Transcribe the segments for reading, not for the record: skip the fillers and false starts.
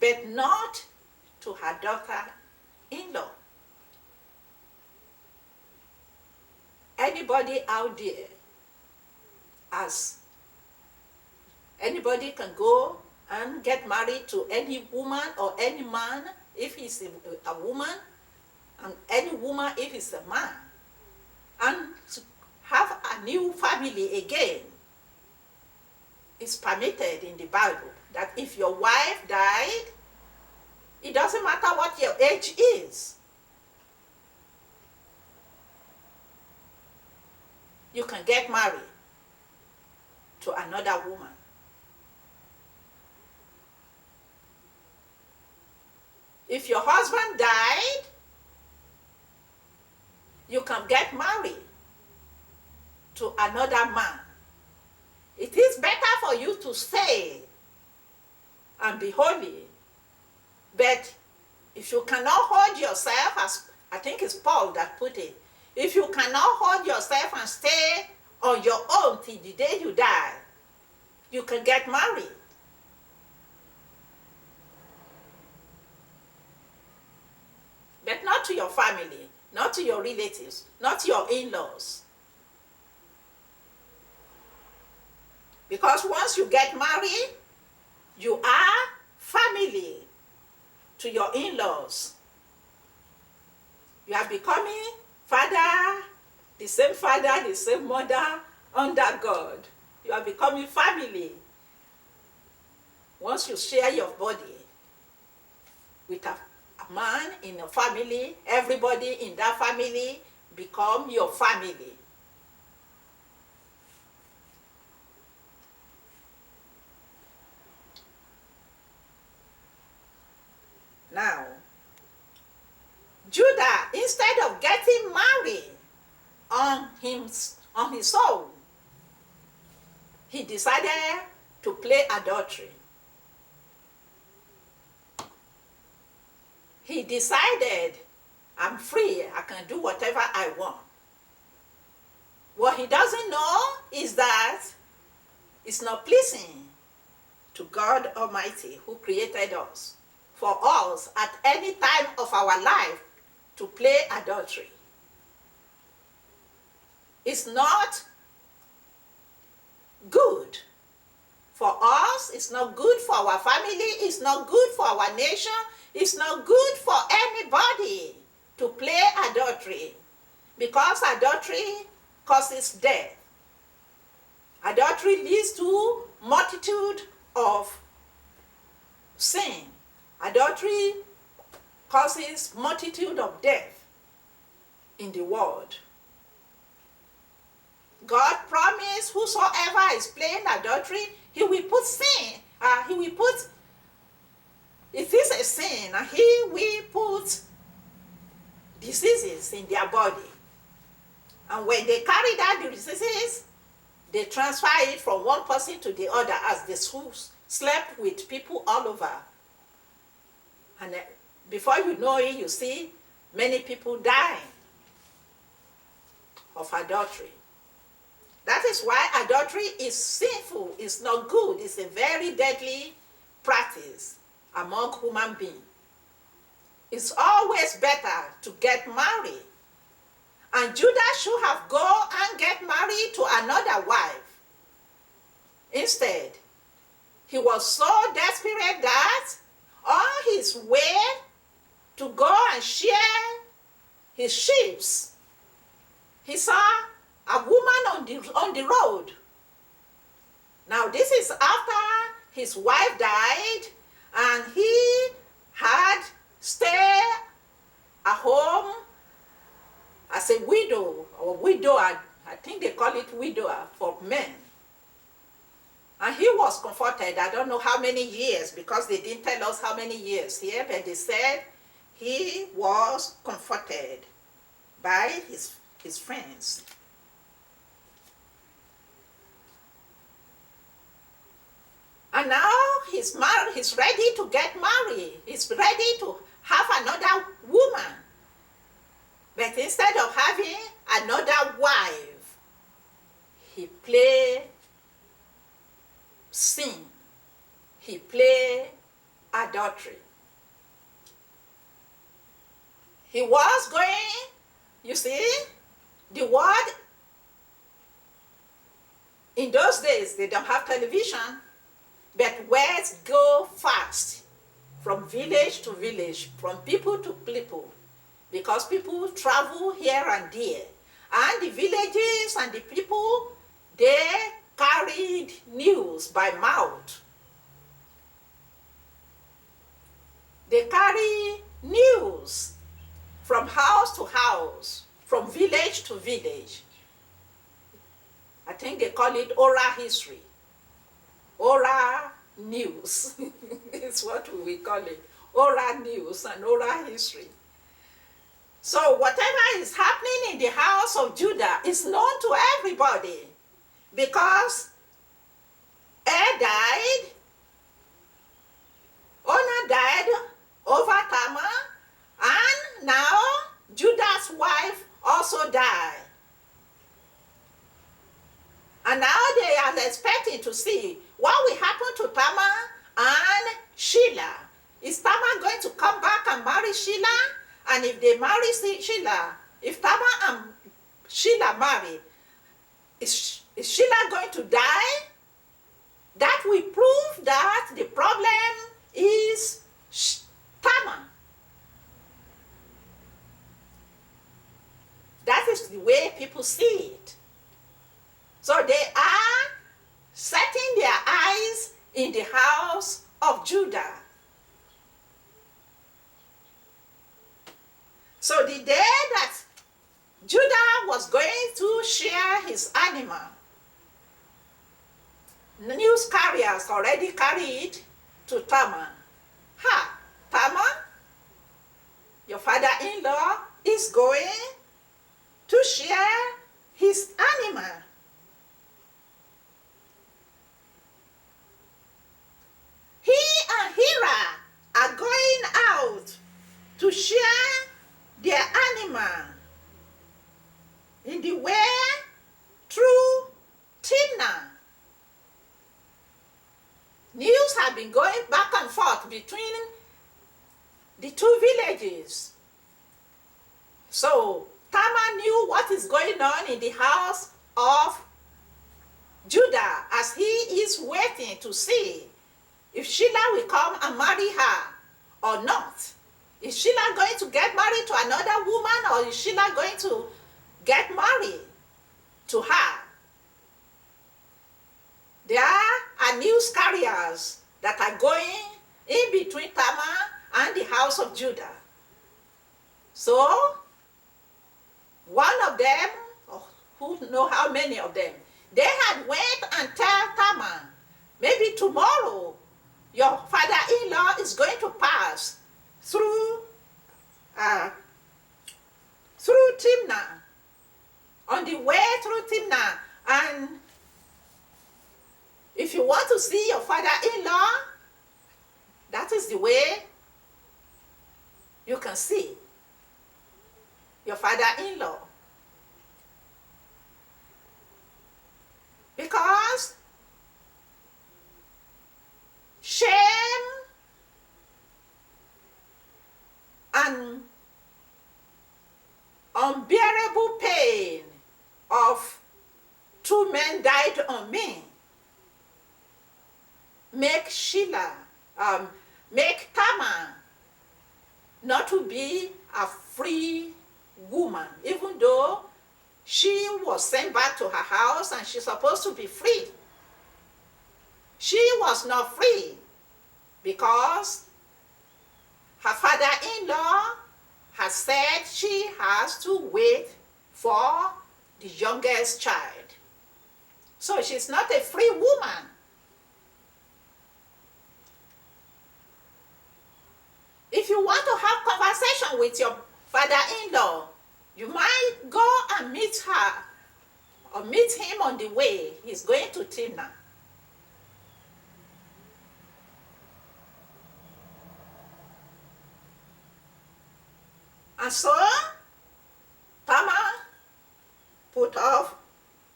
but not to her daughter-in-law. Anybody out there, as anybody can go and get married to any woman or any man if he's a woman, and any woman if he's a man, and have a new family again. It's permitted in the Bible that if your wife died, it doesn't matter what your age is. You can get married to another woman. If your husband died, you can get married to another man. It is better for you to stay and be holy. But if you cannot hold yourself, as I think it's Paul that put it, if you cannot hold yourself and stay on your own till the day you die, you can get married. But not to your family, not to your relatives, not to your in-laws. Because once you get married, you are family to your in-laws. You are becoming father, the same mother under God. You are becoming family. Once you share your body with a man in a family, everybody in that family become your family. Now, Judah, instead of getting married on his own, he decided to play adultery. He decided, I'm free, I can do whatever I want. What he doesn't know is that it's not pleasing to God Almighty who created us, for us at any time of our life to play adultery. It's not good for us, it's not good for our family, it's not good for our nation, it's not good for anybody to play adultery, because adultery causes death. Adultery leads to multitude of sin. Adultery causes multitude of death in the world. God promised whosoever is playing adultery, he will put sin. It is a sin, and he will put diseases in their body. And when they carry that diseases, they transfer it from one person to the other as they slept with people all over. And before you know it, you see many people dying of adultery. That is why adultery is sinful, it's not good, it's a very deadly practice among human beings. It's always better to get married. And Judah should have gone and get married to another wife. Instead, he was so desperate that on his way to go and share his sheep, he saw a woman on the road. Now this is after his wife died and he had stayed at home as a widow or widower. I think they call it widower for men. And he was comforted, I don't know how many years, because they didn't tell us how many years here, but they said he was comforted by his friends. And now he's married, he's ready to get married. He's ready to have another woman. But instead of having another wife, he played sin. He played adultery. He was going, you see, the word in those days, they don't have television, but words go fast from village to village, from people to people, because people travel here and there. And the villages and the people, they carried news by mouth. They carry news from house to house, from village to village. I think they call it oral history. Oral news. It's what we call it. Oral news and oral history. So whatever is happening in the house of Judah is known to everybody, because Er died, Onan died over Tamar, and now Judah's wife also died. And now they are expecting to see what will happen to Tamar and Sheila. Is Tamar going to come back and marry Sheila? And if they marry Sheila, if Tamar and Sheila marry, is Sheila going to die? That will prove that the problem is Tamar. That is the way people see it. So they are setting their eyes in the house of Judah. So the day that Judah was going to share his animal, the news carriers already carried to Tamar. Ha, Tamar, your father-in-law is going to share his animal. He and Hira are going out to share their animal in the way through Timnah. News have been going back and forth between the two villages. So Tamar knew what is going on in the house of Judah as he is waiting to see if Sheila will come and marry her or not. Is Sheila going to get married to another woman, or is Sheila going to get married to her? There are news carriers that are going in between Tamar and the house of Judah. So, one of them, who know how many of them, they had went and tell Tamar, maybe tomorrow your father-in-law is going to pass through Timnah, on the way through Timnah, and if you want to see your father-in-law, that is the way you can see your father-in-law. Because shame and unbearable pain of two men died on me make Tamar not to be a free woman, even though she was sent back to her house and she's supposed to be free. She was not free because her father-in-law has said she has to wait for the youngest child. So she's not a free woman. If you want to have conversation with your father-in-law, you might go and meet her or meet him on the way. He's going to Timnah. And so, Tamar put off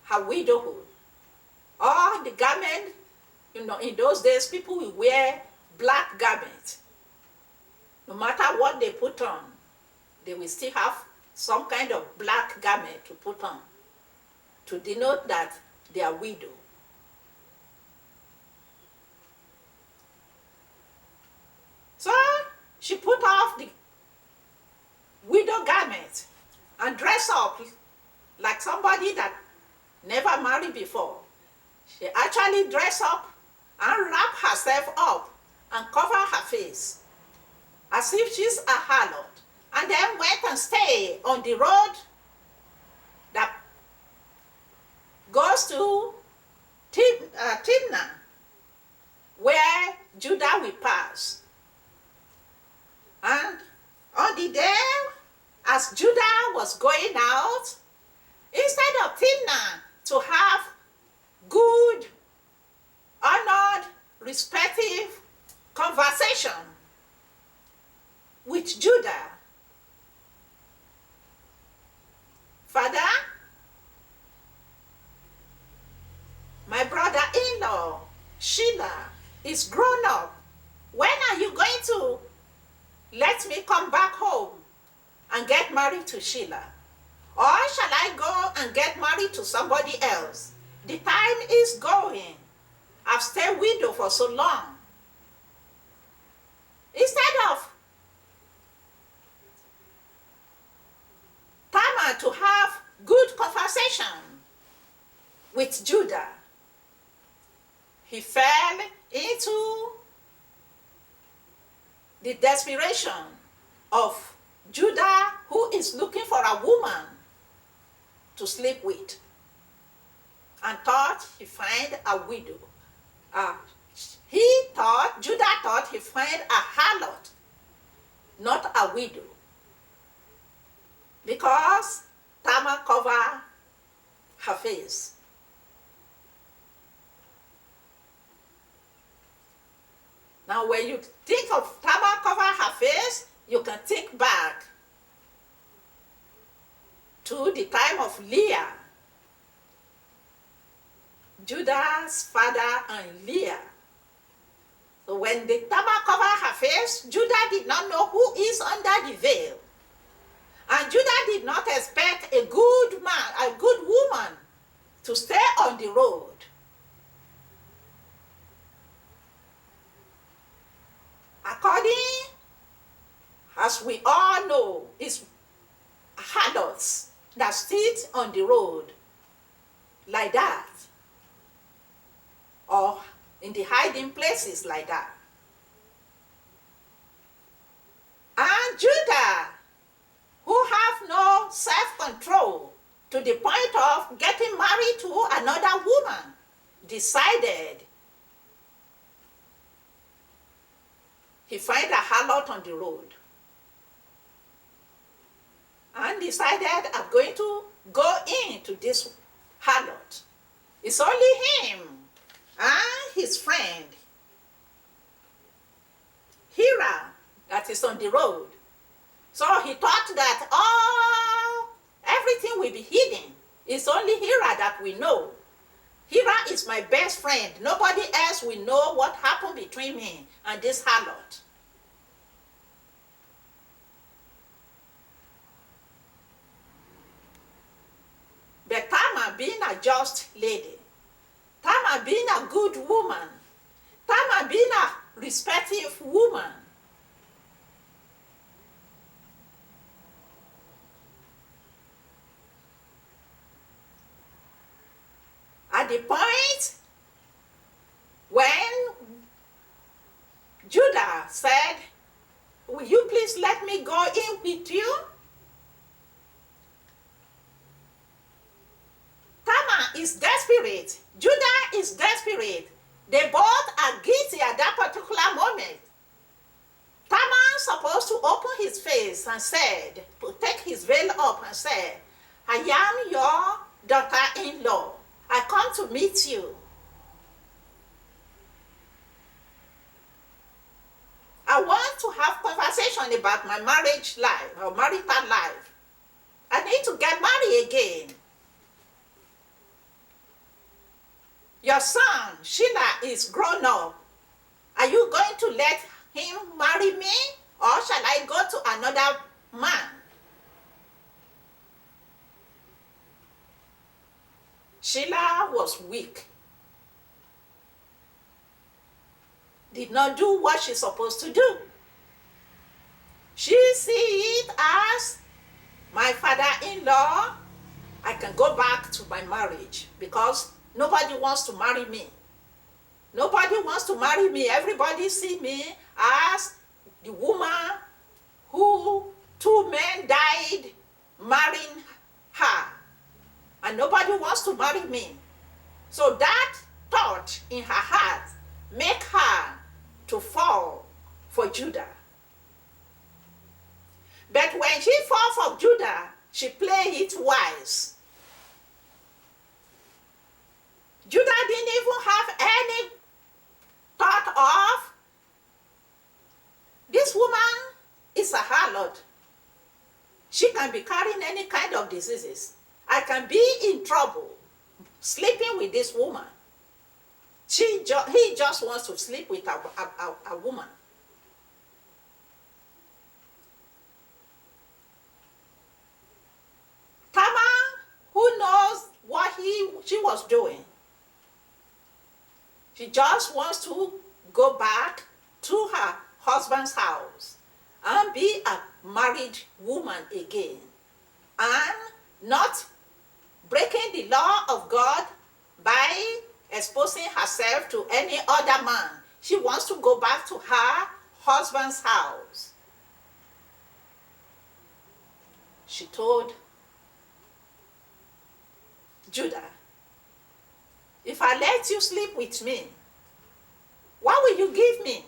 her widowhood. All the garment, in those days, people will wear black garment. No matter what they put on, they will still have some kind of black garment to put on to denote that they are widow. So she put off the widow garment and dressed up like somebody that never married before. She actually dressed up and wrapped herself up and covered her face as if she's a harlot, and then went and stayed on the road that goes to Timnah, where Judah will pass. And on the day as Judah was going out, instead of Timnah to have good, honored, respectful conversation with Judah, Father, my brother-in-law, Sheila, is grown up. When are you going to let me come back home and get married to Sheila? Or shall I go and get married to somebody else? The time is going. I've stayed widow for so long. Instead of Tamar to have good conversation with Judah, he fell into the desperation of Judah, who is looking for a woman to sleep with, and thought he find a widow. Judah thought he find a harlot, not a widow, because Tamar covered her face. Now, when you think of Tamar cover her face, you can think back to the time of Leah, Judah's father and Leah. So when the Tamar covered her face, Judah did not know who is under the veil. And Judah did not expect a good man, a good woman, to stay on the road. According, as we all know, is harlots that sit on the road like that, or in the hiding places like that. And Judah, who have no self-control to the point of getting married to another woman, decided he find a harlot on the road and decided, I'm going to go into this harlot. It's only him and his friend Hira that is on the road. So he thought that everything will be hidden. It's only Hira that we know. Hira is my best friend. Nobody else will know what happened between me and this harlot. But Tamar being a just lady, Tamar being a good woman, Tamar being a respectful woman, at the point when Judah said, will you please let me go in with you? Tamar is desperate. Judah is desperate. They both are guilty at that particular moment. Tamar supposed to open his face and said, to take his veil up and say, I am your daughter-in-law. I come to meet you. I want to have conversation about my marriage life or marital life. I need to get married again. Your son, Sheila, is grown up, Are you going to let him marry me, or shall I go to another man? Sheila was weak, did not do what she's supposed to do. She see it as my father-in-law, I can go back to my marriage because nobody wants to marry me. Nobody wants to marry me. Everybody see me as the woman who 2 men died marrying her. And nobody wants to marry me. So that thought in her heart make her to fall for Judah. But when she fall for Judah, she played it wise. Judah didn't even have any thought of, this woman is a harlot. She can be carrying any kind of diseases. I can be in trouble sleeping with this woman. He just wants to sleep with a woman. Tamar, who knows what she was doing, she just wants to go back to her husband's house and be a married woman again, and not breaking the law of God by exposing herself to any other man. She wants to go back to her husband's house. She told Judah, if I let you sleep with me, what will you give me?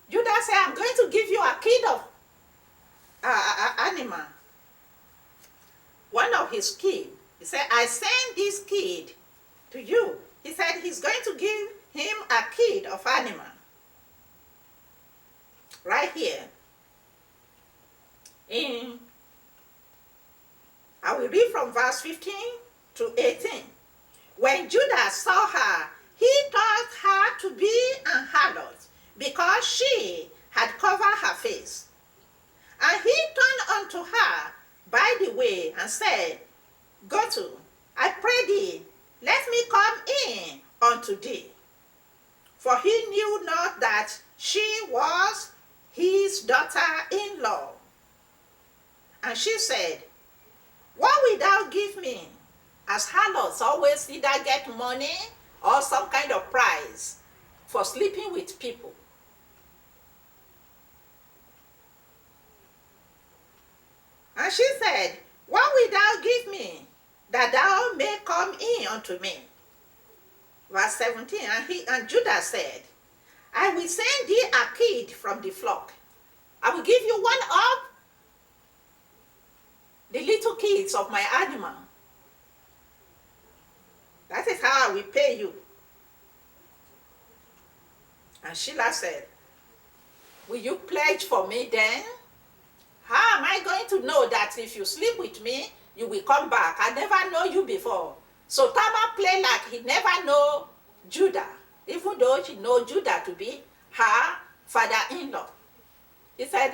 Judah said, I'm going to give you a kid of animal. One of his kid. He said, I send this kid to you. He said he's going to give him a kid of animal. Right here. I will read from verse 15 to 18. When Judah saw her, he thought her to be an harlot, because she had covered her face. And he turned unto her by the way and said, Go to, I pray thee, let me come in unto thee. For he knew not that she was his daughter-in-law. And she said, What wilt thou give me? As harlots always either get money or some kind of prize for sleeping with people. And she said, What wilt thou give me, that thou may come in unto me? Verse 17, and Judah said, I will send thee a kid from the flock. I will give you one of the little kids of my animal. That is how I will pay you. And Sheila said, Will you pledge for me then? How am I going to know that if you sleep with me, you will come back? I never know you before. So Tamar played like he never know Judah, even though she know Judah to be her father-in-law. He said,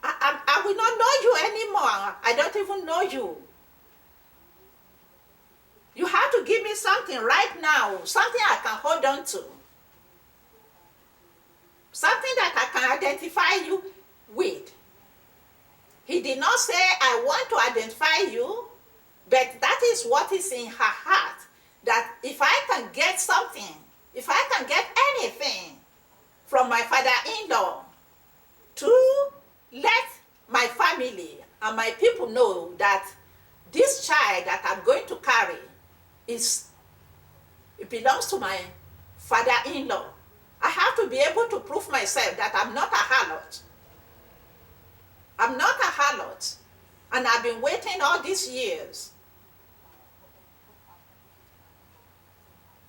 I will not know you anymore. I don't even know you. You have to give me something right now, something I can hold on to. Something that I can identify you with. He did not say, I want to identify you, but that is what is in her heart. That if I can get something, if I can get anything from my father-in-law to let my family and my people know that this child that I'm going to carry it belongs to my father-in-law. I have to be able to prove myself that I'm not a harlot. I'm not a harlot. And I've been waiting all these years.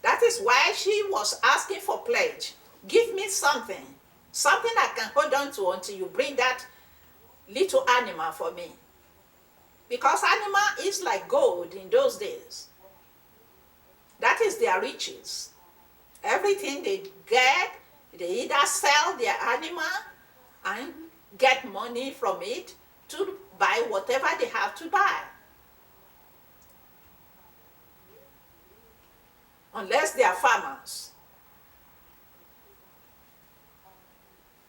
That is why she was asking for pledge. Give me something. Something I can hold on to until you bring that little animal for me. Because animal is like gold in those days. That is their riches. Everything they get, they either sell their animal and get money from it to buy whatever they have to buy. Unless they are farmers.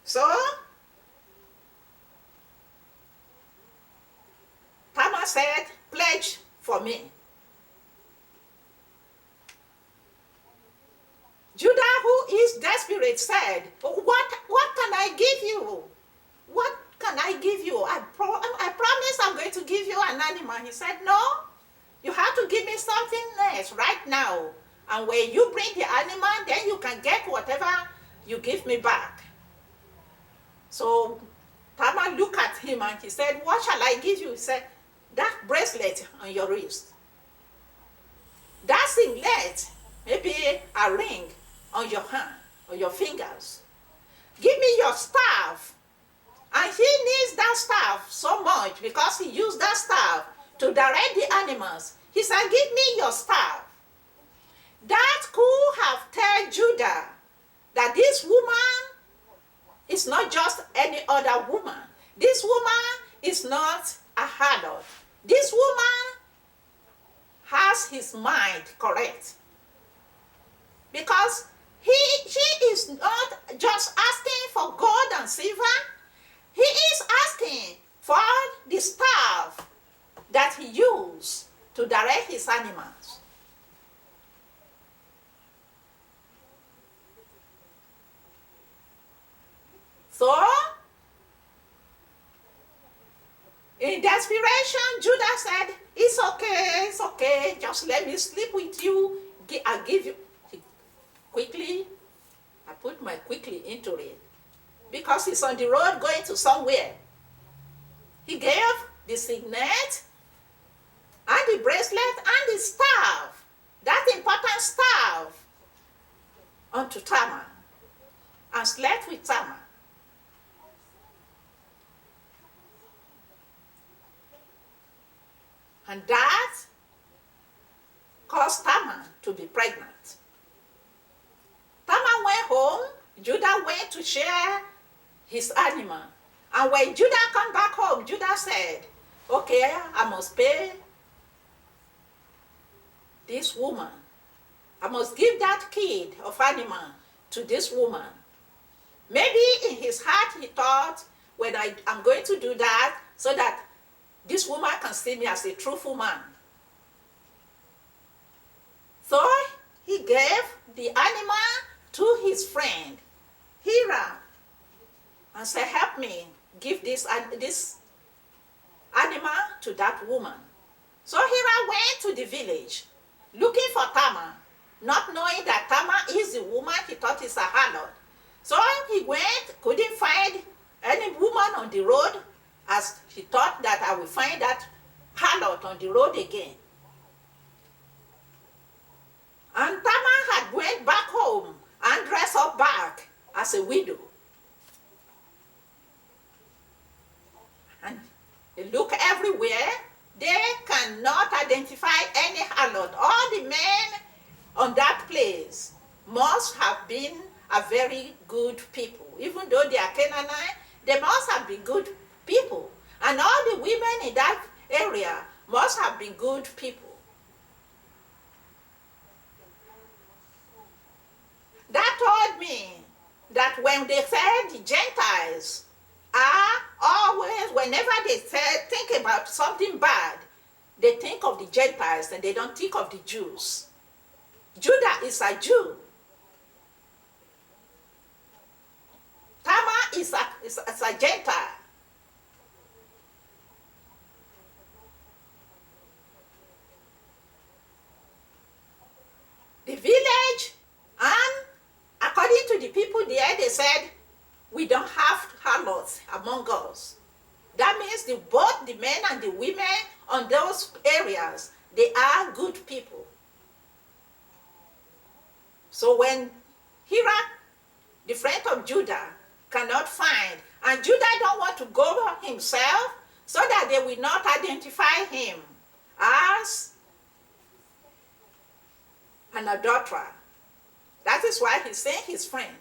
So, Tamar said, pledge for me. Judah, who is desperate, said, what can I give you? What can I give you? I promise I'm going to give you an animal. He said, no, you have to give me something else right now. And when you bring the animal, then you can get whatever you give me back. So Tamar looked at him and he said, what shall I give you? He said, that bracelet on your wrist. That singlet, maybe a ring on your hand, or your fingers. Give me your staff. And he needs that staff so much because he used that staff to direct the animals. He said, give me your staff. That could have told Judah that this woman is not just any other woman. This woman is not a harlot. This woman has his mind correct. Because she is not just asking for gold and silver. He is asking for the staff that he used to direct his animals. So, in desperation, Judah said, it's okay, just let me sleep with you. I'll give you. Quickly, I put my quickly into it. Because he's on the road going to somewhere. He gave the signet, and the bracelet, and the staff, that important staff, unto Tamar, and slept with Tamar. And that caused Tamar to be pregnant. Tamar went home. Judah went to share his animal. And when Judah come back home, Judah said, okay, I must pay this woman. I must give that kid of animal to this woman. Maybe in his heart he thought, when I'm going to do that so that this woman can see me as a truthful man. So he gave the animal to his friend, Hiram, and said, help me give this animal to that woman. So Hiram went to the village looking for Tamar, not knowing that Tamar is the woman he thought is a harlot. So he went, couldn't find any woman on the road, as he thought that I will find that harlot on the road again. And Tamar had went back home and dressed up back as a widow. And they look everywhere. They cannot identify any harlot. All the men on that place must have been a very good people. Even though they are Canaanite, they must have been good people. And all the women in that area must have been good people. That told me that when they said the Gentiles are always, whenever they think about something bad, they think of the Gentiles and they don't think of the Jews. Judah is a Jew. Tamar is a Gentile. The village, and according to the people there, they said, we don't have harlots among us. That means both the men and the women on those areas, they are good people. So when Hiram, the friend of Judah, cannot find, and Judah don't want to go himself, so that they will not identify him as an adulterer. That is why he sent his friend.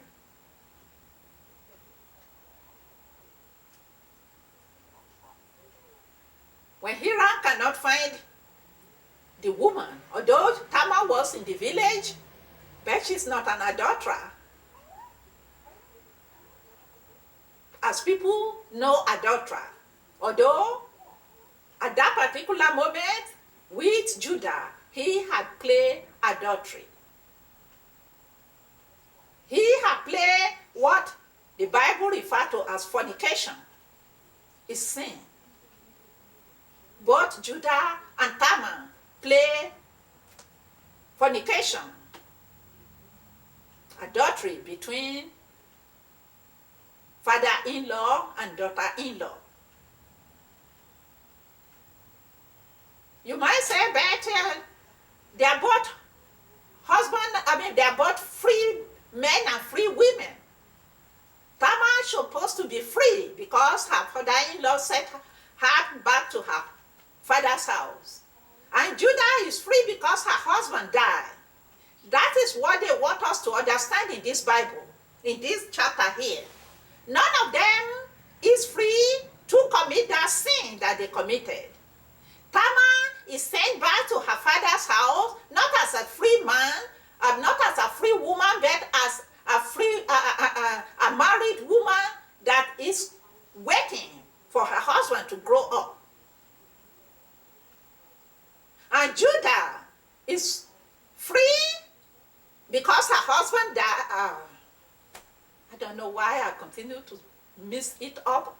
When Hiram cannot find the woman, although Tamar was in the village, but she's not an adulterer. As people know adulterer, although at that particular moment with Judah, he had played adultery. He had played what the Bible refers to as fornication. It's sin. Both Judah and Tamar play fornication, adultery between father-in-law and daughter-in-law. You might say, but they are both they are both free men and free women. Tamar is supposed to be free because her father-in-law sent her back to her father's house. And Judah is free because her husband died. That is what they want us to understand in this Bible, in this chapter here. None of them is free to commit that sin that they committed. Tamar is sent back to her father's house, not as a free man, not as a free woman, but as a married woman that is waiting for her husband to grow up. And Judah is free because her husband died. I don't know why I continue to mix it up.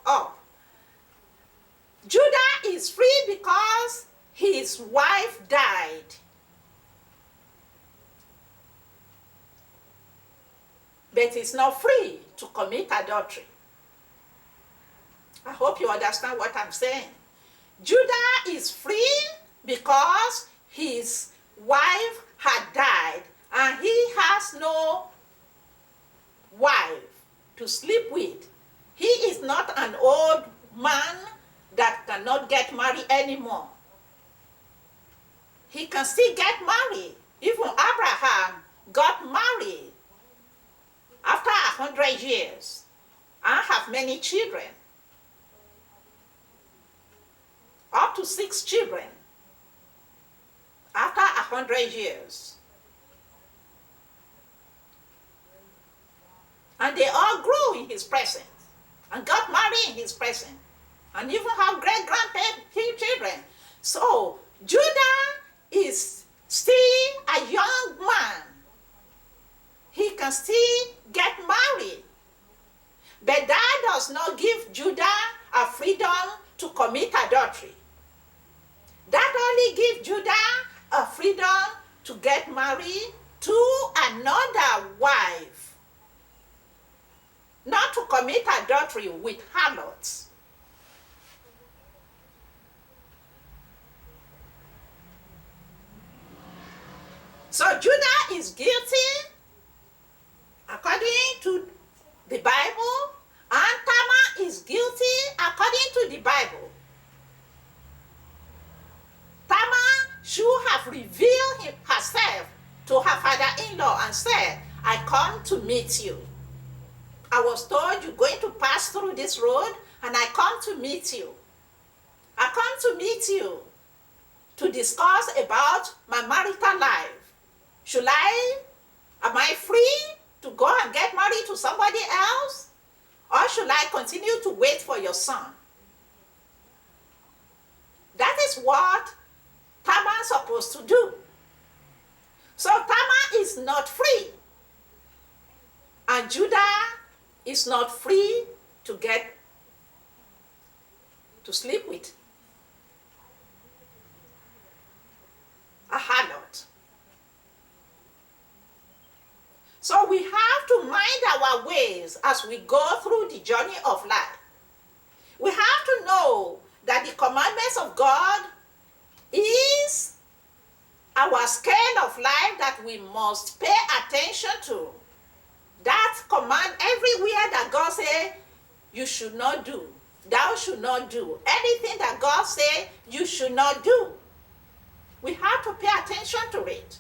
Judah is free because his wife died. But he's not free to commit adultery. I hope you understand what I'm saying. Judah is free because his wife had died and he has no wife to sleep with. He is not an old man that cannot get married anymore. He can still get married. Even Abraham got married after 100 years and have many children, up to 6 children after 100 years. And they all grew in his presence and got married in his presence and even have great-grandchildren. So Judah is still a young man. He can still get married. But that does not give Judah a freedom to commit adultery. That only gives Judah a freedom to get married to another wife, not to commit adultery with harlots. So Judah is guilty according to the Bible, and Tamar is guilty according to the Bible. Tamar should have revealed herself to her father-in-law and said, I come to meet you. I was told you're going to pass through this road, and I come to meet you. I come to meet you to discuss about my marital life. Am I free to go and get married to somebody else? Or should I continue to wait for your son? That is what Tamar is supposed to do. So Tamar is not free. And Judah is not free to sleep with a harlot. So we have to mind our ways as we go through the journey of life. We have to know that the commandments of God is our scale of life that we must pay attention to. That command everywhere that God says you should not do, thou should not do, anything that God says you should not do, we have to pay attention to it.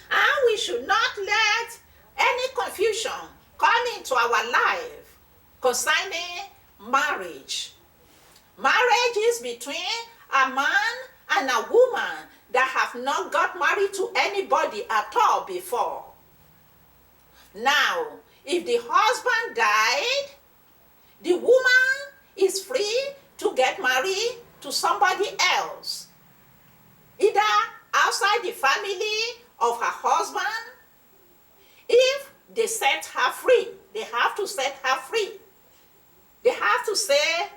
And we should not let any confusion come into our life concerning marriage. Marriage is between a man and a woman that have not got married to anybody at all before. Now, if the husband died, the woman is free to get married to somebody else, either outside the family of her husband. If they set her free, they have to set her free. They have to say,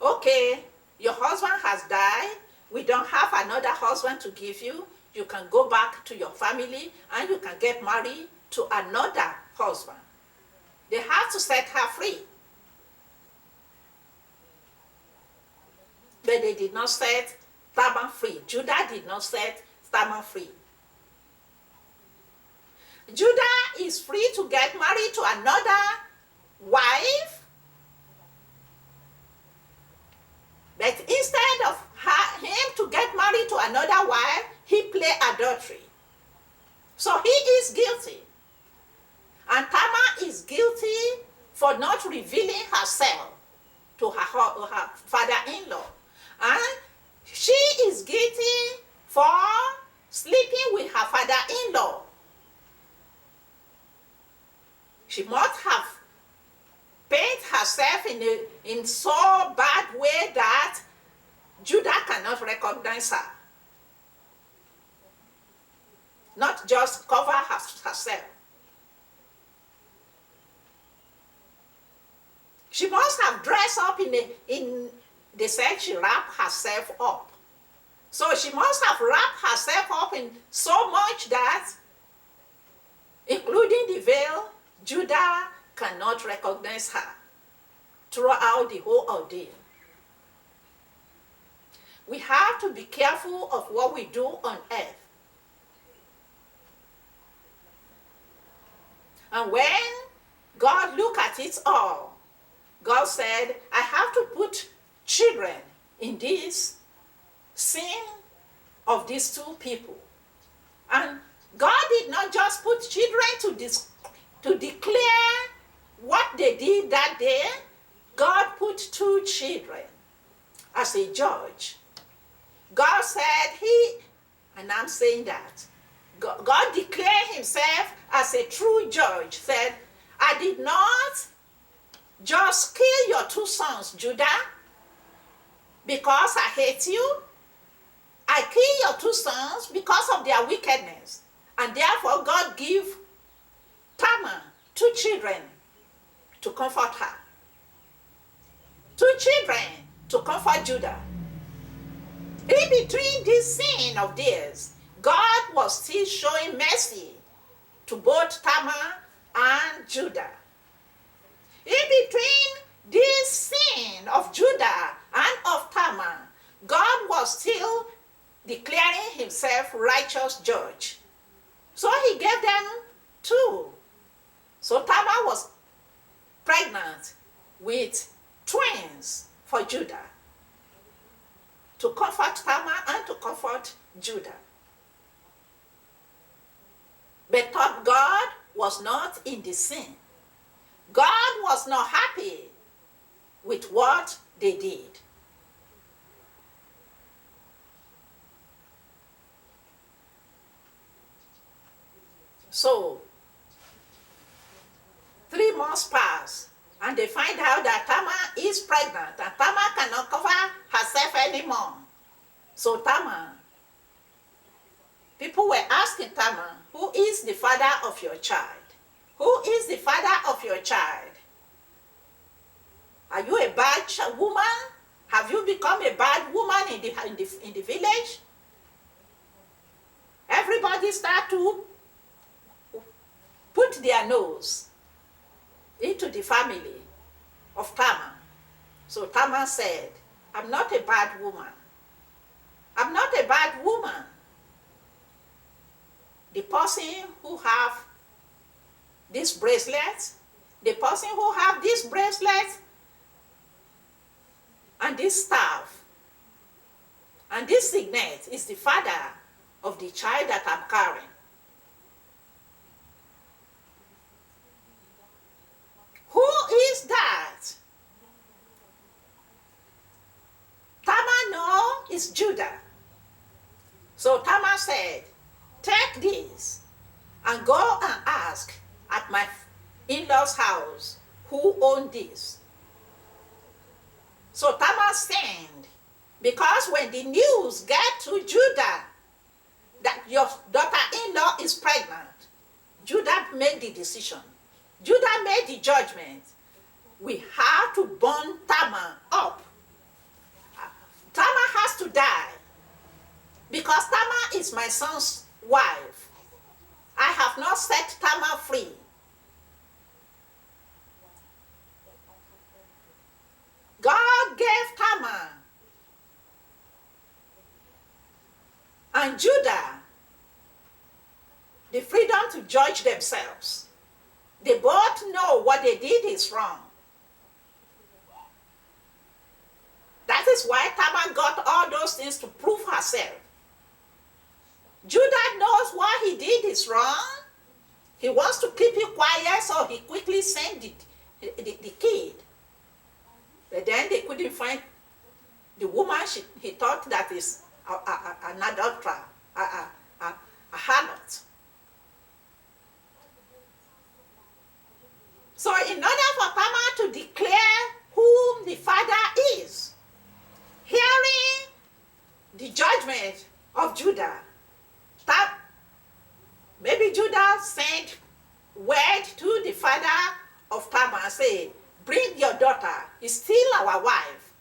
okay, your husband has died. We don't have another husband to give you. You can go back to your family and you can get married to another husband. They have to set her free. But they did not set Tamar free. Judah did not set Tamar free. Judah is free to get married to another wife, but instead of him to get married to another wife, he played adultery. So he is guilty. And Tamar is guilty for not revealing herself to her father-in-law. And she is guilty for sleeping with her father-in-law. She must have painted herself in so bad way that Judah cannot recognize her. Not just cover herself. She must have dressed up in the sense she wrapped herself up. So she must have wrapped herself up in so much that, including the veil, Judah cannot recognize her throughout the whole ordeal. We have to be careful of what we do on earth. And when God looked at it all, God said, I have to put children in this sin of these two people. And God did not just put children to declare what they did that day. God put two children as a judge. God said and I'm saying that, God declared himself as a true judge, said, I did not just kill your two sons, Judah, because I hate you. I kill your two sons because of their wickedness. And therefore God gave Tamar two children to comfort her. Two children to comfort Judah. In between this sin of theirs, God was still showing mercy to both Tamar and Judah. In between this sin of Judah and of Tamar, God was still declaring himself righteous judge. So he gave them two. So Tamar was pregnant with twins for Judah, to comfort Tamar and to comfort Judah. But God was not in the sin. God was not happy with what they did. So, 3 months pass, and they find out that Tamar is pregnant, and Tamar cannot cover herself anymore. So people were asking Tamar, who is the father of your child? Who is the father of your child? Are you a bad woman? Have you become a bad woman in the village? Everybody start to put their nose into the family of Tamar. So Tamar said, I'm not a bad woman. I'm not a bad woman. The person who have this bracelet, the person who have this bracelet and this staff and this signet is the father of the child that I'm carrying. is Judah. So Tamar said, take this and go and ask at my in-laws' house who owned this. So Tamar sent, because when the news get to Judah that your daughter-in-law is pregnant, Judah made the decision. Judah made the judgment. We have to burn Tamar up. Tamar has to die because Tamar is my son's wife. I have not set Tamar free. God gave Tamar and Judah the freedom to judge themselves. They both know what they did is wrong. That is why Tamar got all those things to prove herself. Judah knows what he did is wrong. He wants to keep it quiet, so he quickly sent the kid. But then they couldn't find the woman he thought that is an adulterer, a harlot. So in order for Tamar to declare whom the father is, hearing the judgment of Judah, maybe Judah sent word to the father of Tamar and say, bring your daughter, it's still our wife,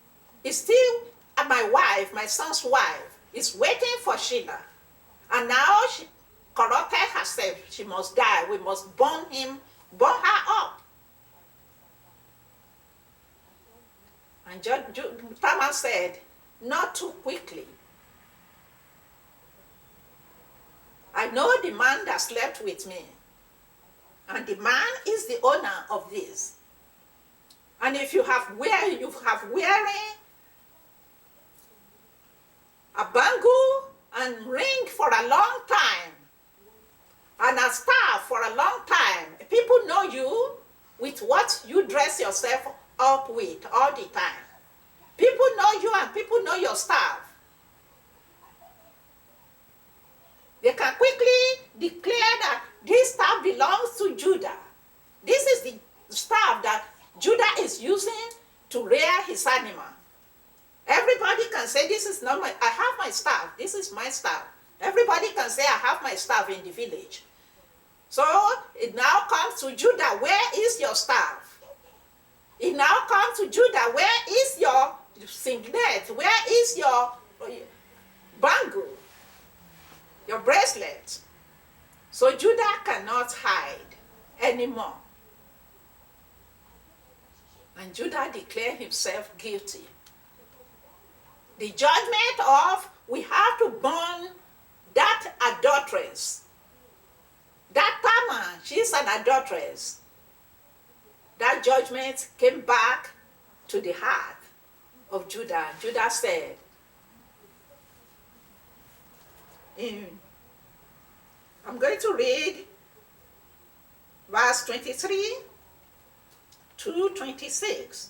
it's still my wife, my son's wife, is waiting for Sheila. And now she corrupted herself, she must die, we must burn her up. And Tamar said, not too quickly. I know the man that slept with me, and the man is the owner of this. And if you have wearing a bangle and ring for a long time, and a staff for a long time, people know you with what you dress yourself up with all the time. People know you and people know your staff. They can quickly declare that this staff belongs to Judah. This is the staff that Judah is using to rear his animal. Everybody can say, this is not I have my staff, this is my staff. Everybody can say, I have my staff in the village. So it now comes to Judah, where is your staff? It now comes to Judah, where is your singlet? Where is your bangle? Your bracelet? So Judah cannot hide anymore. And Judah declared himself guilty. The judgment of, we have to burn that adulteress. That Tamar, she's an adulteress. That judgment came back to the heart of Judah. Judah said, I'm going to read verse 23 to 26.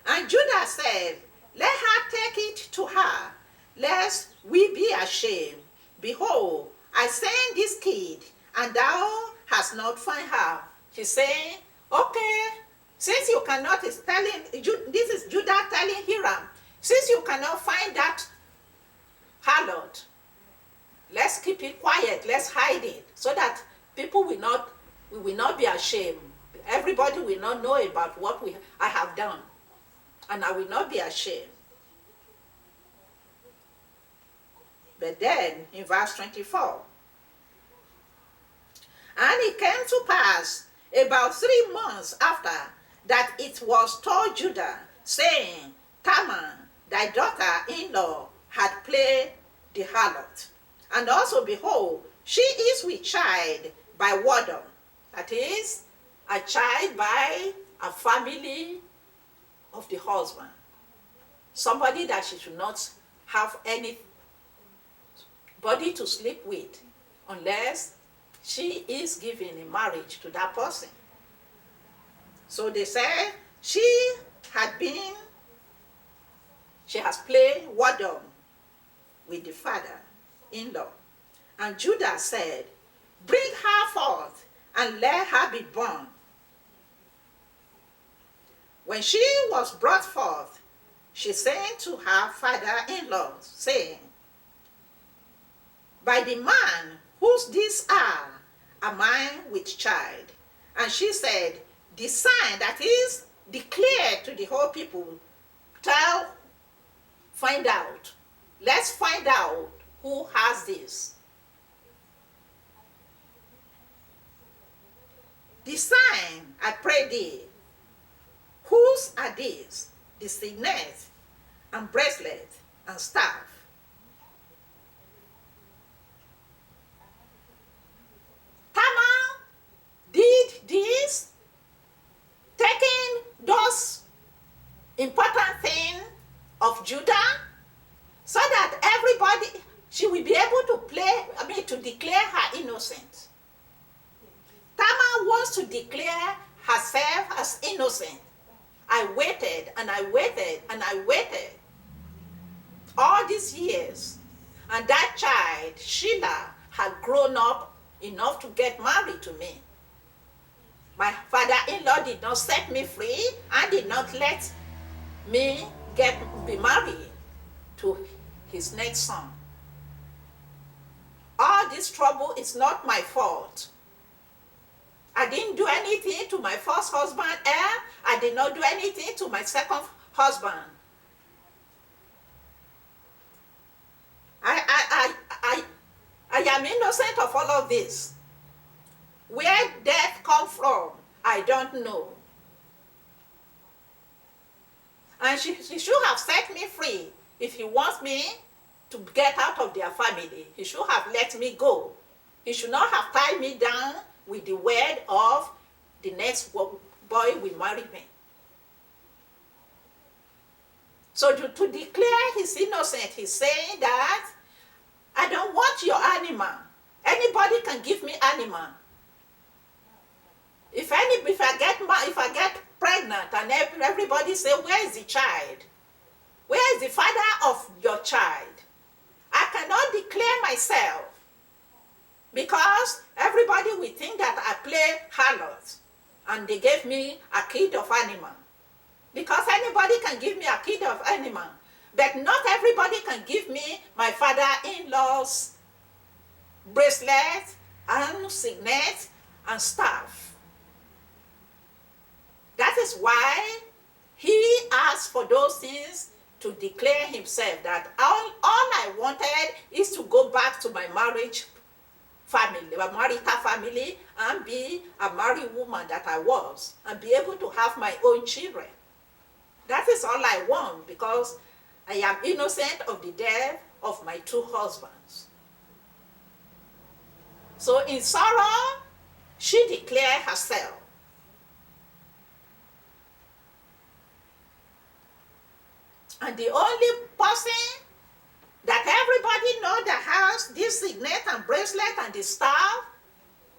And Judah said, let her take it to her, lest we be ashamed. Behold, I send this kid, and thou hast not found her. She's saying, okay, since you cannot, this is Judah telling Hiram, since you cannot find that harlot, let's keep it quiet, let's hide it, so that people we will not be ashamed. Everybody will not know about what I have done, and I will not be ashamed. But then, in verse 24, and it came to pass about 3 months after that it was told Judah, saying, Tamar, thy daughter-in-law, had played the harlot. And also, behold, she is with child by wardom. That is, a child by a family of the husband. Somebody that she should not have any body to sleep with unless she is given in marriage to that person. So they say she had been, she has played wadom with the father-in-law. And Judah said, bring her forth and let her be born. When she was brought forth, she sent to her father-in-law, saying, by the man whose these are, am I with child? And she said, the sign that is declared to the whole people, find out. Let's find out who has this. The sign, I pray thee, whose are these? The signet and bracelet and staff. Tamar did this, taking those important things of Judah, so that everybody, she will be able to declare her innocence. Tamar wants to declare herself as innocent. I waited and I waited and I waited all these years, and that child, Sheila, had grown up enough to get married to me. My father-in-law did not set me free and did not let me be married to his next son. All this trouble is not my fault. I didn't do anything to my first husband, I did not do anything to my second husband. I am innocent of all of this. Where death come from, I don't know. And she should have set me free. If he wants me to get out of their family, he should have let me go. He should not have tied me down with the word of the next boy will marry me. So to declare his innocence, he's saying that I don't want your animal. Anybody can give me animal. If I get pregnant and everybody say, where is the child? Where is the father of your child? I cannot declare myself because everybody will think that I play harlot and they gave me a kid of animal. Because anybody can give me a kid of animal, but not everybody can give me my father-in-law's bracelet and signet and staff. That is why he asked for those things to declare himself that all I wanted is to go back to my marriage family, my marital family, and be a married woman that I was, and be able to have my own children. That is all I want, because I am innocent of the death of my two husbands. So in sorrow, she declared herself. And the only person that everybody know that has this signet and bracelet and the staff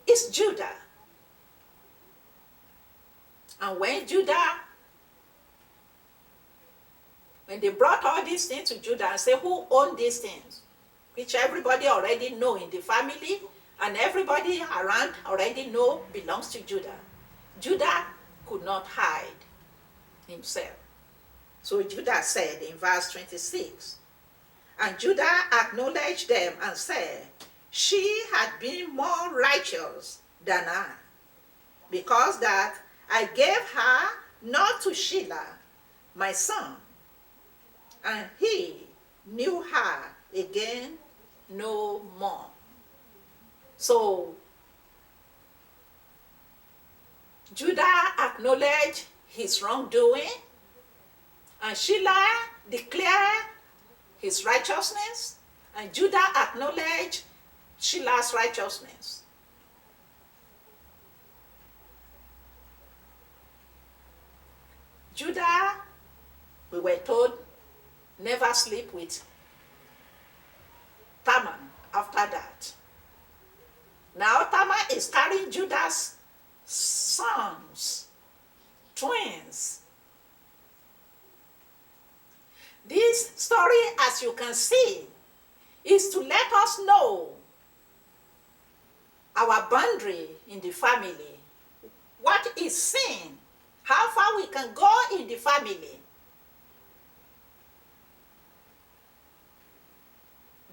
is Judah. And when they brought all these things to Judah and said, who owned these things? Which everybody already know in the family, and everybody around already know belongs to Judah. Judah could not hide himself. So Judah said in verse 26, and Judah acknowledged them and said, she had been more righteous than I, because that I gave her not to Sheila, my son, and he knew her again no more. So Judah acknowledged his wrongdoing, and Sheila declared his righteousness, and Judah acknowledged Sheila's righteousness. Judah, we were told, never sleep with Tamar after that. Now Tamar is carrying Judah's sons, twins. This story, as you can see, is to let us know our boundary in the family. What is sin? How far we can go in the family.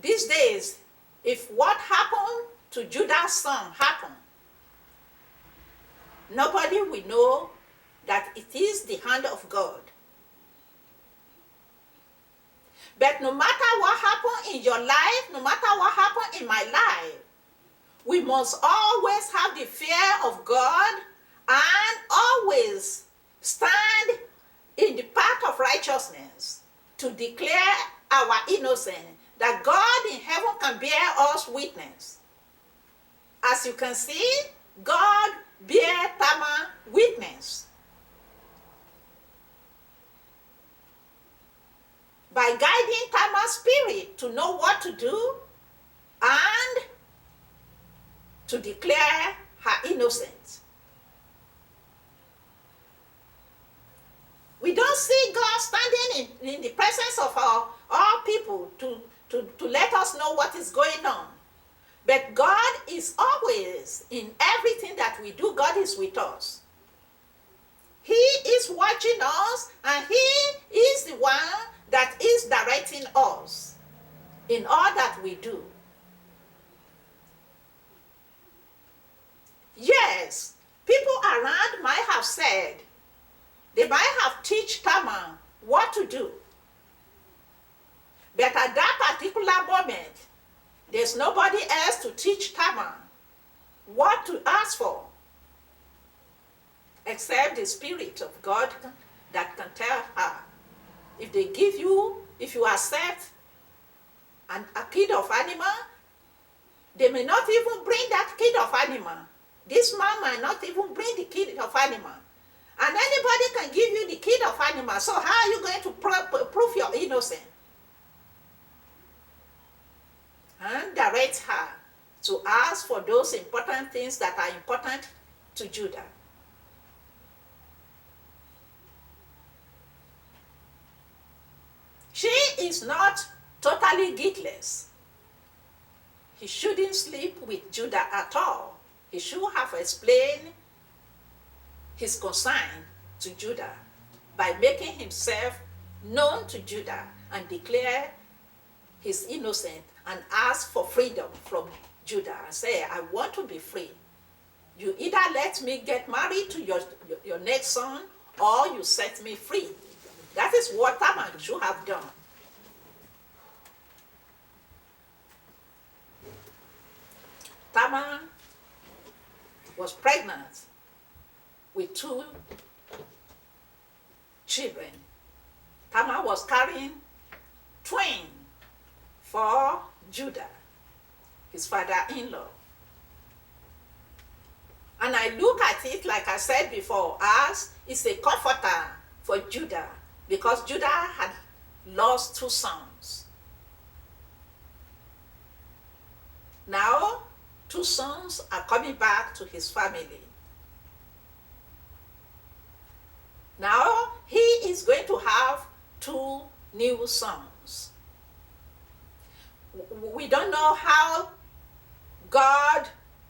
These days, if what happened to Judah's son happened, nobody will know that it is the hand of God. But no matter what happened in your life, no matter what happened in my life, we must always have the fear of God and always stand in the path of righteousness to declare our innocence, that God in heaven can bear us witness. As you can see, God bear Tamar witness. By guiding Tamar's spirit to know what to do and to declare her innocence. We don't see God standing in the presence of all people to let us know what is going on. But God is always in everything that we do. God is with us. He is watching us, and He is the one that is directing us in all that we do. Yes, people around might have said, they might have teach Tamar what to do. But at that particular moment, there's nobody else to teach Tamar what to ask for, except the Spirit of God that can tell her. If they give you, if you accept a kid of animal, they may not even bring that kid of animal. This man might not even bring the kid of animal. And anybody can give you the kid of animal. So how are you going to prove your innocence? And direct her to ask for those important things that are important to Judah. She is not totally guiltless. He shouldn't sleep with Judah at all. He should have explained his concern to Judah by making himself known to Judah and declare his innocence and ask for freedom from Judah and say, I want to be free. You either let me get married to your next son or you set me free. That is what Tamar should have done. Tamar was pregnant with 2 children. Tamar was carrying twin for Judah, his father-in-law. And I look at it, like I said before, as it's a comforter for Judah, because Judah had lost 2 sons. Now, 2 sons are coming back to his family. Now, he is going to have 2 new sons. We don't know how God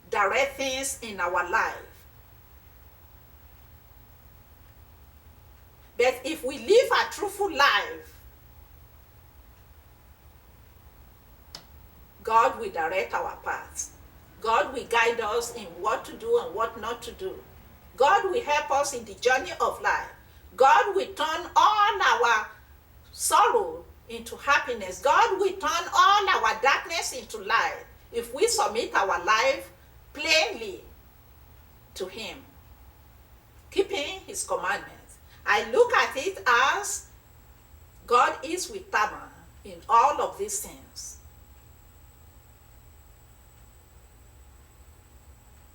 directs things in our life. But if we live a truthful life, God will direct our paths. God will guide us in what to do and what not to do. God will help us in the journey of life. God will turn all our sorrow into happiness. God will turn all our darkness into light if we submit our life plainly to Him, keeping His commandments. I look at it as God is with Tamar in all of these things.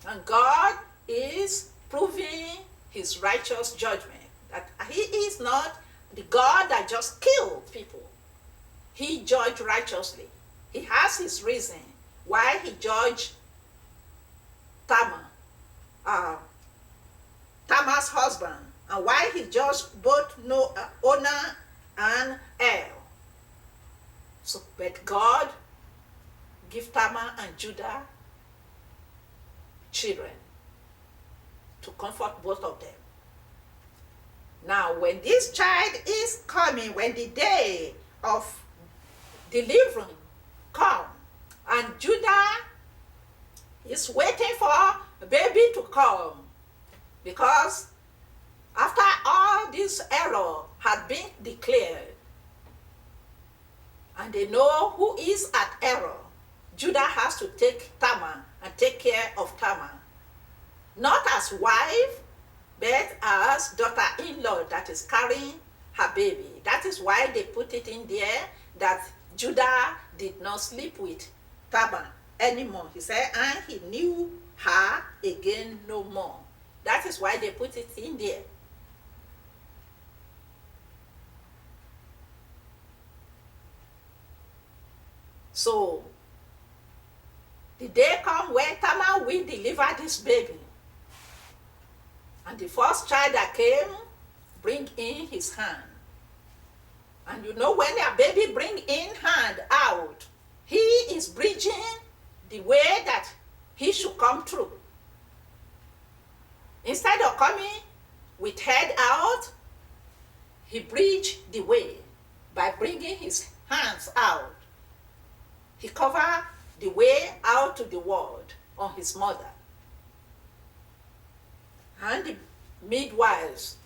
And God is proving His righteous judgment. That He is not the God that just killed people. He judged righteously. He has His reason why He judged Tamar, Tamar's husband, and why He judged both Onan and El. So, but God give Tamar and Judah children to comfort both of them. Now, when this child is coming, when the day of delivering come, and Judah is waiting for a baby to come, because after all this error had been declared, and they know who is at error, Judah has to take Tamar and take care of Tamar. Not as wife, but as daughter-in-law that is carrying her baby. That is why they put it in there that Judah did not sleep with Tamar anymore. He said, and he knew her again no more. That is why they put it in there. So, the day come when Tamar will deliver this baby. And the first child that came, bring in his hand. And you know when a baby bring in hand out, he is bridging the way that he should come through. Instead of coming with head out, he bridged the way by bringing his hands out. He covered the way out to the world on his mother. And the midwives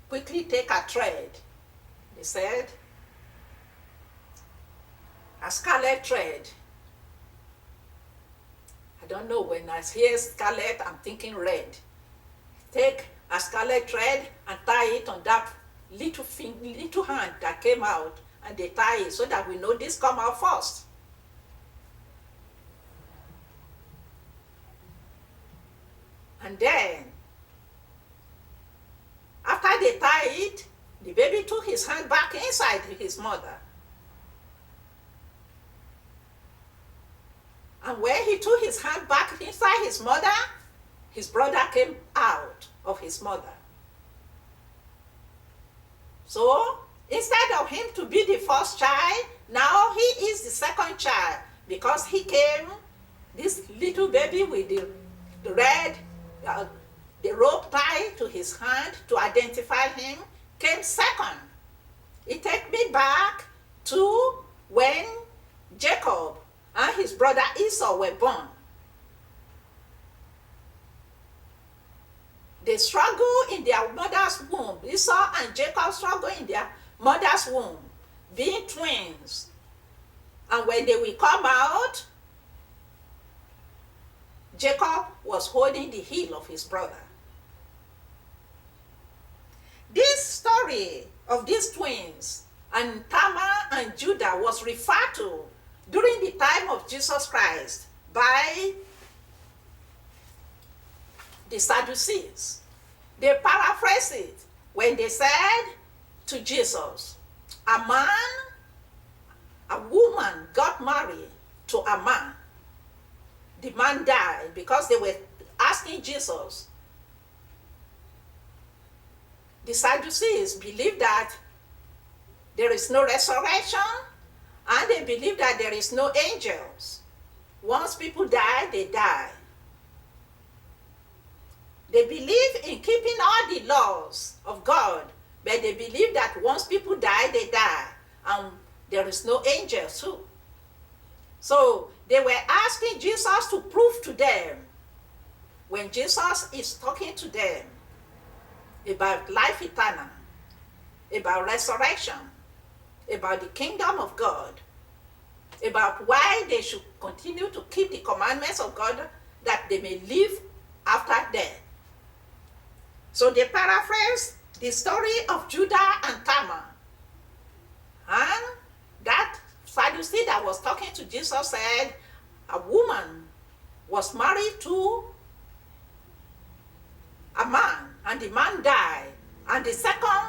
quickly take a thread. They said, a scarlet thread. I don't know, when I hear scarlet, I'm thinking red. Take a scarlet thread and tie it on that little hand that came out, and they tie it so that we know this come out first. And then, after they tie it, the baby took his hand back inside his mother. And when he took his hand back inside his mother, his brother came out of his mother. So, instead of him to be the first child, now he is the second child, because he came, this little baby with the red, the rope tied to his hand to identify him, came second. It takes me back to when Jacob and his brother Esau were born. They struggle in their mother's womb. Esau and Jacob struggle in their mother's womb, being twins. And when they will come out, Jacob was holding the heel of his brother. This story of these twins and Tamar and Judah was referred to during the time of Jesus Christ by the Sadducees. They paraphrased it when they said to Jesus, a woman got married to a man. The man died because they were asking Jesus. The Sadducees believe that there is no resurrection, and they believe that there is no angels. Once people die, they die. They believe in keeping all the laws of God, but they believe that once people die, they die, and there is no angels too. So they were asking Jesus to prove to them, when Jesus is talking to them about life eternal, about resurrection, about the kingdom of God, about why they should continue to keep the commandments of God, that they may live after death. So they paraphrase the story of Judah and Tamar. And that Sadducee that was talking to Jesus said, a woman was married to a man, and the man died, and the second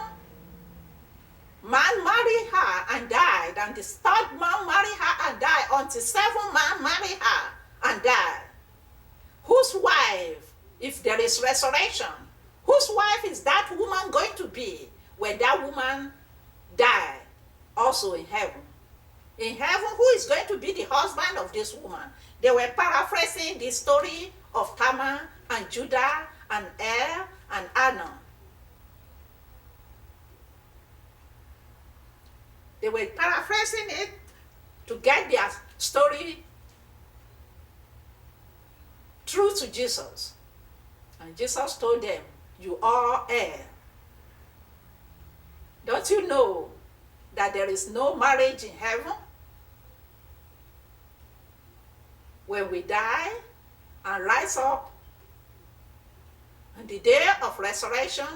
man married her and died, and the third man married her and died, until seven men married her and died. Whose wife, if there is resurrection, whose wife is that woman going to be when that woman died also in heaven? in heaven who is going to be the husband of this woman. They were paraphrasing the story of Tamar and Judah and Er and Anan. They were paraphrasing it to get their story through to Jesus. And Jesus told them, you are Er. Don't you know that there is no marriage in heaven? When we die and rise up on the day of resurrection,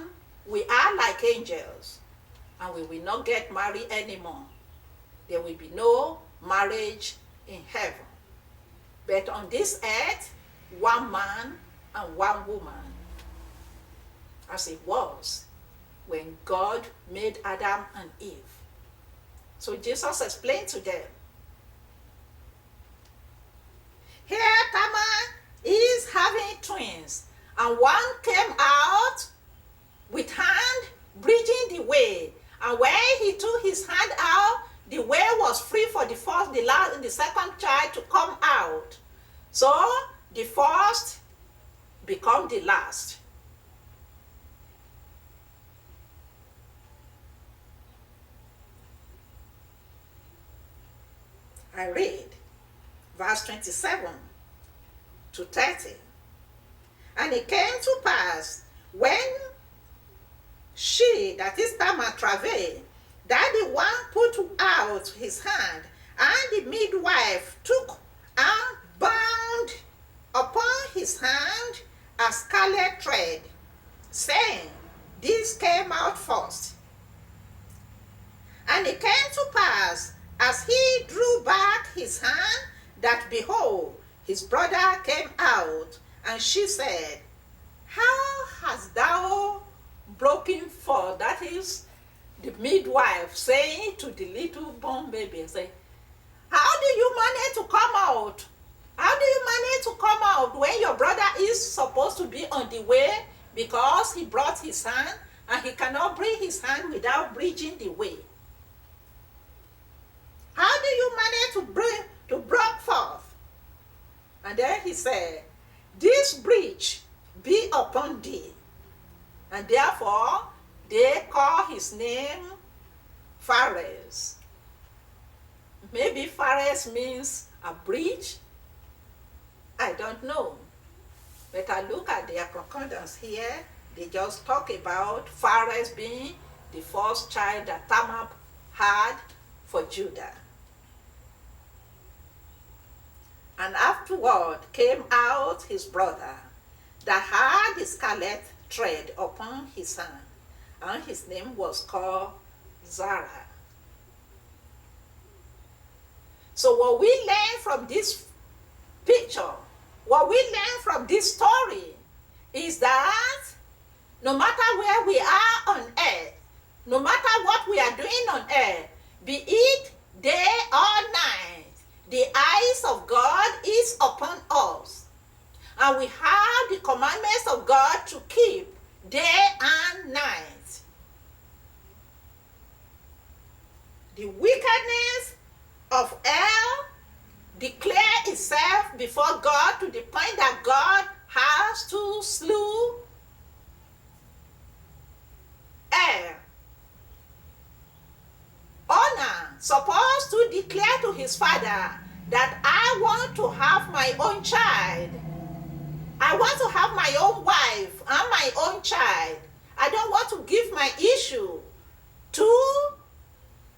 we are like angels, and we will not get married anymore. There will be no marriage in heaven. But on this earth, one man and one woman, as it was when God made Adam and Eve. So Jesus explained to them, here Tamar is having twins, and one came out with hand bridging the way, and when he took his hand out, the way was free for the first, the last, and the second child to come out. So the first become the last. I read verse 27 to 30. And it came to pass when she, that is Tamar, travailed, that the one put out his hand, and the midwife took and bound upon his hand a scarlet thread, saying, this came out first. And it came to pass, as he drew back his hand, that behold, his brother came out, and she said, how hast thou broken forth? That is the midwife saying to the little born baby, say, how do you manage to come out? How do you manage to come out when your brother is supposed to be on the way because he brought his hand and he cannot bring his hand without bridging the way? How do you manage to break forth? And then he said, this bridge be upon thee. And therefore, they call his name Phares. Maybe Phares means a bridge. I don't know. But I look at their concordance here. They just talk about Phares being the first child that Tamar had for Judah. And afterward came out his brother that had the scarlet thread upon his hand, and his name was called Zara. So what we learn from this picture, what we learn from this story, is that no matter where we are on earth, no matter what we are doing on earth, be it day or night, the eyes of God is upon us. And we have the commandments of God to keep day and night. The wickedness of hell declare itself before God to the point that God has to slew Er. Honor supposed to declare to his father that I want to have my own child. I want to have my own wife and my own child. I don't want to give my issue to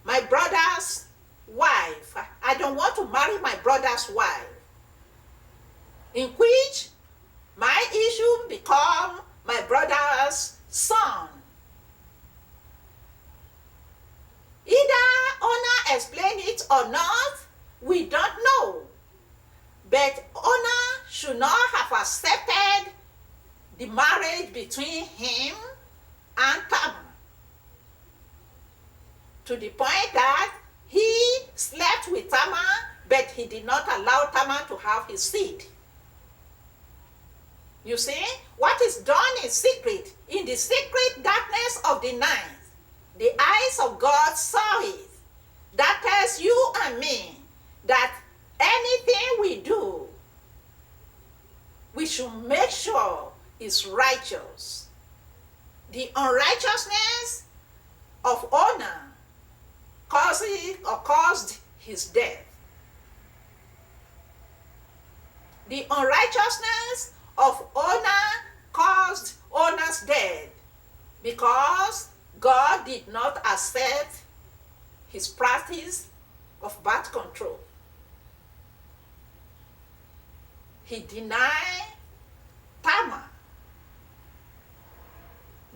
my brother's wife. I don't want to marry my brother's wife, in which my issue become my brother's son. Either Honor explain it or not, we don't know. But Honor should not have accepted the marriage between him and Tamar, to the point that he slept with Tamar, but he did not allow Tamar to have his seed. You see, what is done in secret, in the secret darkness of the night, the eyes of God saw it, That tells you and me that anything we do, we should make sure is righteous. The unrighteousness of Onan caused his death. The unrighteousness of Onan caused Onan's death because God did not accept his practice of birth control. He denied Tamar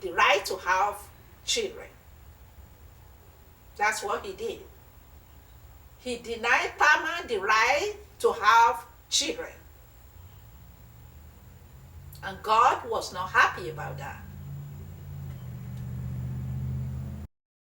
the right to have children. That's what he did. He denied Tamar the right to have children. And God was not happy about that.